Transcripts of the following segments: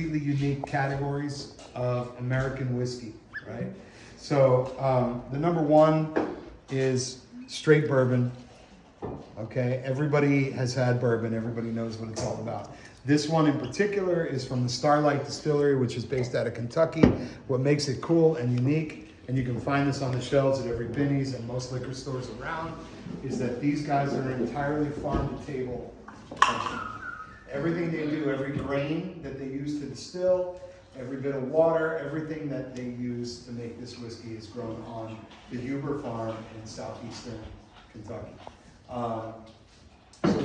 completely unique categories of American whiskey, right? So the number one is straight bourbon. Okay, everybody has had bourbon. Everybody knows what it's all about. This one in particular is from the Starlight Distillery, which is based out of Kentucky. What makes it cool and unique, and you can find this on the shelves at every Binny's and most liquor stores around, is that these guys are entirely farm-to-table. Everything they do, every grain that they use to distill, every bit of water, everything that they use to make this whiskey is grown on the Huber farm in southeastern Kentucky. So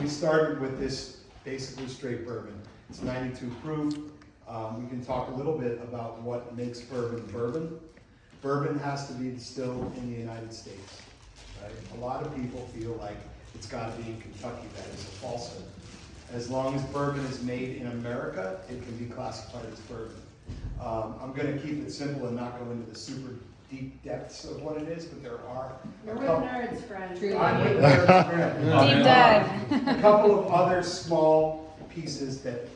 we started with this basically straight bourbon. It's 92 proof. We can talk a little bit about what makes bourbon bourbon. Bourbon has to be distilled in the United States, right? A lot of people feel like it's got to be in Kentucky. That is a falsehood. As long as bourbon is made in America, it can be classified as bourbon. I'm going to keep it simple and not go into the super deep depths of what it is, but there are You're with nerds, friends. I'm with nerds, friends. Deep dive. A couple of other small pieces that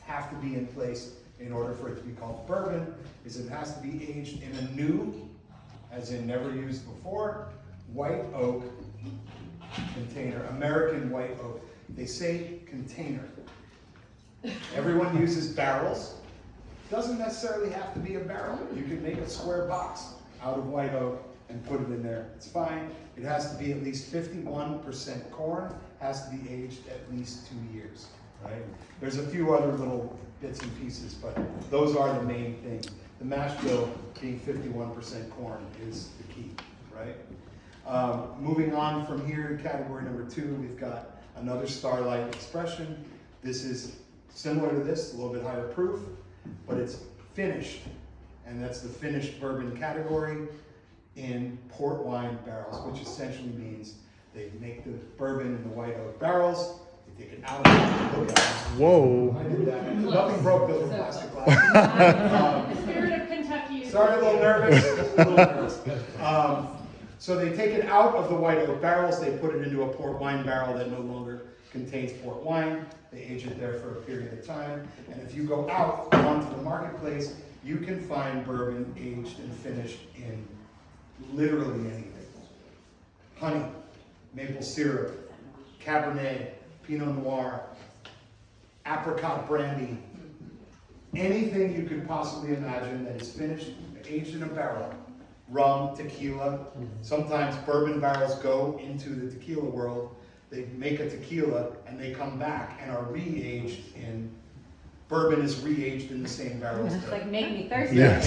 have to be in place in order for it to be called bourbon is it has to be aged in a new, as in never used before, white oak container, American white oak. They say container. Everyone uses barrels. Doesn't necessarily have to be a barrel. You can make a square box out of white oak and put it in there. It's fine. It has to be at least 51% corn, has to be aged at least 2 years, right? There's a few other little bits and pieces, but those are the main things. The mash bill being 51% corn is the key, right? Moving on from here to category number 2, we've got another Starlight Expression. This is similar to this, a little bit higher proof, but it's finished, and that's the finished bourbon category in port wine barrels, which essentially means they make the bourbon in the white oak barrels, they take it out, look at it. Whoa. I did that. Nothing broke, those were plastic glasses. The spirit of Kentucky. Sorry, a little nervous. So they take it out of the white oak barrels, they put it into a port wine barrel that no longer contains port wine. They age it there for a period of time. And if you go out onto the marketplace, you can find bourbon aged and finished in literally anything. Honey, maple syrup, Cabernet, Pinot Noir, apricot brandy, anything you could possibly imagine that is finished, aged in a barrel. Rum, tequila. Sometimes bourbon barrels go into the tequila world. They make a tequila and they come back and are re-aged in, bourbon is re-aged in the same barrels. It's like make me thirsty. Yeah.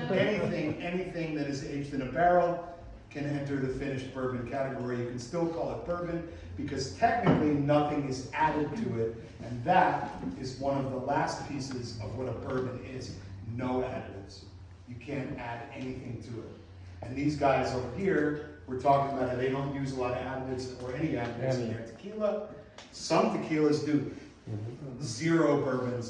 Literally anything that is aged in a barrel can enter the finished bourbon category. You can still call it bourbon because technically nothing is added to it, and that is one of the last pieces of what a bourbon is. No additives. You can't add anything to it. And these guys over here, we're talking about how they don't use a lot of additives or any additives in their tequila. Some tequilas do. Zero bourbons